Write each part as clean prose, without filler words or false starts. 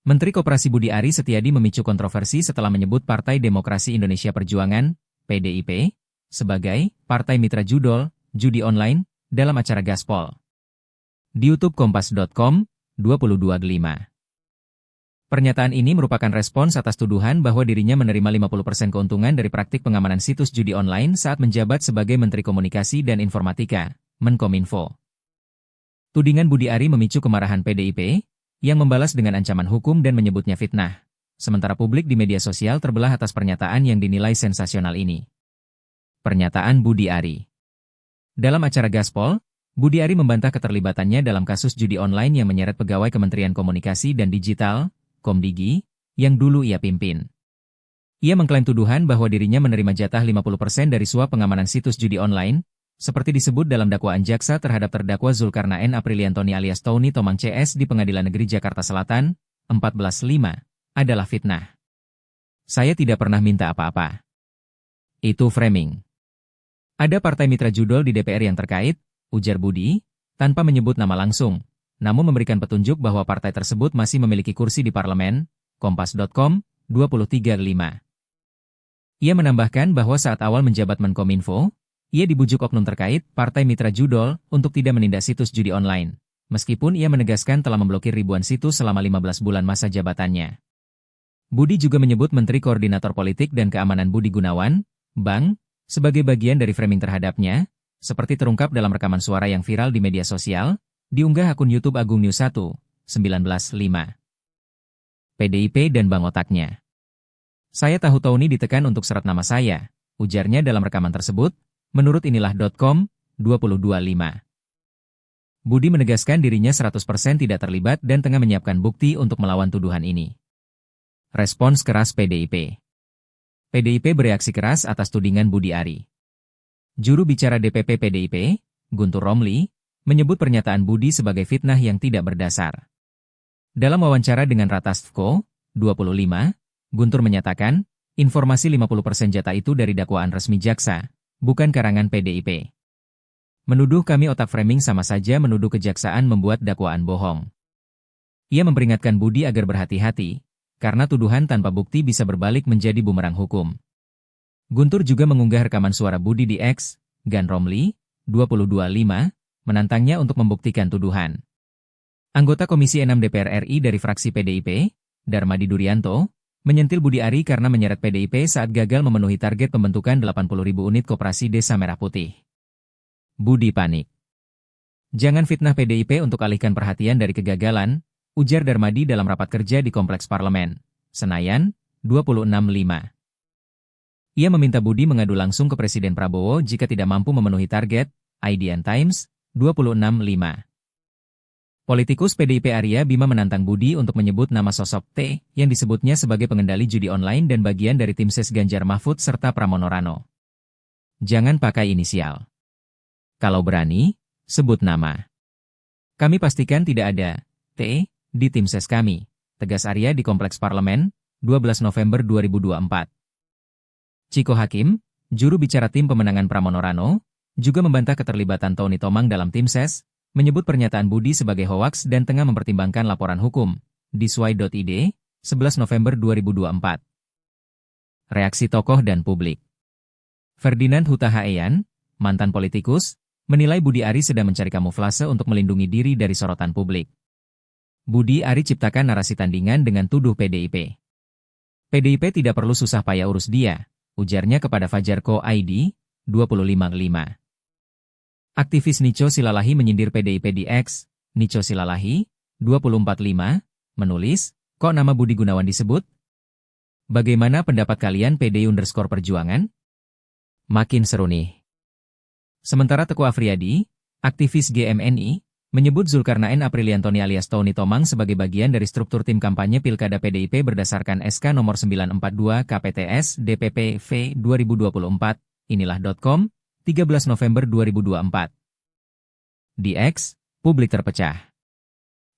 Menteri Koperasi Budi Ari Setiadi memicu kontroversi setelah menyebut Partai Demokrasi Indonesia Perjuangan, PDIP, sebagai partai mitra judi online, dalam acara Gaspol. Di YouTube Kompas.com, 22/5. Pernyataan ini merupakan respons atas tuduhan bahwa dirinya menerima 50% keuntungan dari praktik pengamanan situs judi online saat menjabat sebagai Menteri Komunikasi dan Informatika, Menkominfo. Tudingan Budi Ari memicu kemarahan PDIP, yang membalas dengan ancaman hukum dan menyebutnya fitnah. Sementara publik di media sosial terbelah atas pernyataan yang dinilai sensasional ini. Pernyataan Budi Ari. Dalam acara Gaspol, Budi Ari membantah keterlibatannya dalam kasus judi online yang menyeret pegawai Kementerian Komunikasi dan Digital, Komdigi, yang dulu ia pimpin. Ia mengklaim tuduhan bahwa dirinya menerima jatah 50% dari suap pengamanan situs judi online, seperti disebut dalam dakwaan jaksa terhadap terdakwa Zulkarnaen Apriliantoni alias Tony Tomang CS di Pengadilan Negeri Jakarta Selatan, 14/5, adalah fitnah. Saya tidak pernah minta apa-apa. Itu framing. Ada partai mitra judol di DPR yang terkait, ujar Budi, tanpa menyebut nama langsung, namun memberikan petunjuk bahwa partai tersebut masih memiliki kursi di parlemen, Kompas.com, 23/5. Ia menambahkan bahwa saat awal menjabat Menkominfo, ia dibujuk oknum terkait, partai mitra judol, untuk tidak menindak situs judi online. Meskipun ia menegaskan telah memblokir ribuan situs selama 15 bulan masa jabatannya. Budi juga menyebut Menteri Koordinator Politik dan Keamanan Budi Gunawan, Bang, sebagai bagian dari framing terhadapnya, seperti terungkap dalam rekaman suara yang viral di media sosial, diunggah akun YouTube Agung News 1, 19/5. PDIP dan Bang Otaknya. Saya tahu Tony ditekan untuk serat nama saya, ujarnya dalam rekaman tersebut, menurut inilah.com, 22/5. Budi menegaskan dirinya 100% tidak terlibat dan tengah menyiapkan bukti untuk melawan tuduhan ini. Respons keras PDIP. PDIP bereaksi keras atas tudingan Budi Ari. Juru bicara DPP PDIP, Guntur Romli, menyebut pernyataan Budi sebagai fitnah yang tidak berdasar. Dalam wawancara dengan Ratastko, 25, Guntur menyatakan, informasi 50% jatah itu dari dakwaan resmi jaksa, bukan karangan PDIP. Menuduh kami otak framing sama saja menuduh kejaksaan membuat dakwaan bohong. Ia memperingatkan Budi agar berhati-hati, karena tuduhan tanpa bukti bisa berbalik menjadi bumerang hukum. Guntur juga mengunggah rekaman suara Budi di X, Gan Romli, 22/5, menantangnya untuk membuktikan tuduhan. Anggota Komisi 6 DPR RI dari fraksi PDIP, Darmadi Durianto, menyentil Budi Ari karena menyeret PDIP saat gagal memenuhi target pembentukan 80.000 unit koperasi Desa Merah Putih. Budi panik. Jangan fitnah PDIP untuk alihkan perhatian dari kegagalan, ujar Darmadi dalam rapat kerja di Kompleks Parlemen, Senayan, 26/5. Ia meminta Budi mengadu langsung ke Presiden Prabowo jika tidak mampu memenuhi target, IDN Times, 26/5. Politikus PDIP Arya Bima menantang Budi untuk menyebut nama sosok T yang disebutnya sebagai pengendali judi online dan bagian dari tim ses Ganjar Mahfud serta Pramono Rano. Jangan pakai inisial. Kalau berani, sebut nama. Kami pastikan tidak ada T di tim ses kami, tegas Arya di Kompleks Parlemen, 12 November 2024. Ciko Hakim, juru bicara tim pemenangan Pramono Rano, juga membantah keterlibatan Tony Tomang dalam tim ses, menyebut pernyataan Budi sebagai hoaks dan tengah mempertimbangkan laporan hukum, di sway.id, 11 November 2024. Reaksi tokoh dan publik. Ferdinand Huta Heian, mantan politikus, menilai Budi Ari sedang mencari kamuflase untuk melindungi diri dari sorotan publik. Budi Ari ciptakan narasi tandingan dengan tuduh PDIP. PDIP tidak perlu susah payah urus dia, ujarnya kepada Fajarko ID, 25/5. Aktivis Nico Silalahi menyindir PDIP di X, Nico Silalahi, 24/5, menulis, kok nama Budi Gunawan disebut? Bagaimana pendapat kalian PD_Perjuangan? Makin seru nih. Sementara Teguh Afriyadi, aktivis GMNI, menyebut Zulkarnaen Apriliantoni alias Tony Tomang sebagai bagian dari struktur tim kampanye Pilkada PDIP berdasarkan SK nomor 942 KPTS DPP V 2024, inilah.com, 13 November 2024. Di X, publik terpecah.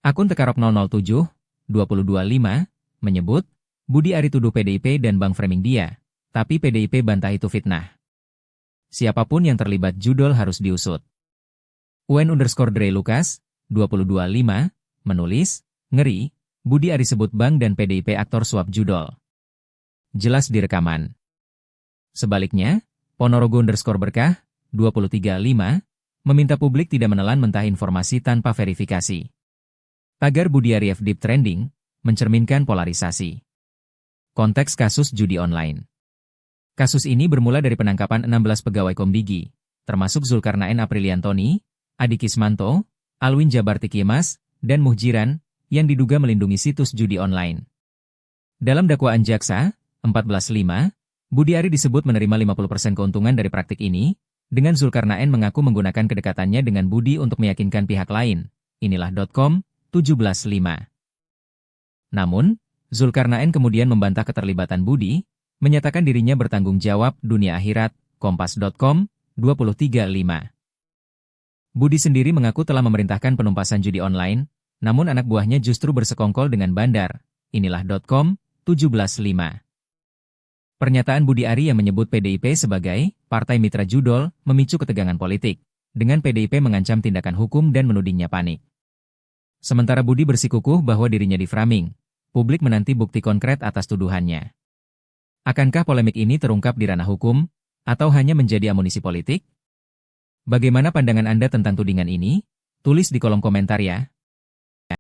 Akun Tekarop 007, 22/5, menyebut, Budi Ari tuduh PDIP dan Bang framing dia, tapi PDIP bantah itu fitnah. Siapapun yang terlibat judol harus diusut. UN_Dre Lukas, 22/5, menulis, ngeri, Budi Ari sebut Bank dan PDIP aktor suap judol. Jelas di rekaman. Sebaliknya, Ponorogo_berkah, 235, meminta publik tidak menelan mentah informasi tanpa verifikasi. Tagar Budi Ari Deep Trending, mencerminkan polarisasi. Konteks kasus judi online. Kasus ini bermula dari penangkapan 16 pegawai Komdigi, termasuk Zulkarnaen Apriliantoni, Adi Kismanto, Alwin Jabartikimas, dan Muhjiran, yang diduga melindungi situs judi online. Dalam dakwaan jaksa, 14.5, Budi Ari disebut menerima 50% keuntungan dari praktik ini, dengan Zulkarnaen mengaku menggunakan kedekatannya dengan Budi untuk meyakinkan pihak lain. Inilah.com, 17.5. Namun, Zulkarnaen kemudian membantah keterlibatan Budi, menyatakan dirinya bertanggung jawab dunia akhirat, Kompas.com, 23.5. Budi sendiri mengaku telah memerintahkan penumpasan judi online, namun anak buahnya justru bersekongkol dengan bandar. Inilah.com, 17.5. Pernyataan Budi Ari yang menyebut PDIP sebagai partai mitra judol memicu ketegangan politik, dengan PDIP mengancam tindakan hukum dan menudingnya panik. Sementara Budi bersikukuh bahwa dirinya diframing, publik menanti bukti konkret atas tuduhannya. Akankah polemik ini terungkap di ranah hukum, atau hanya menjadi amunisi politik? Bagaimana pandangan Anda tentang tudingan ini? Tulis di kolom komentar ya.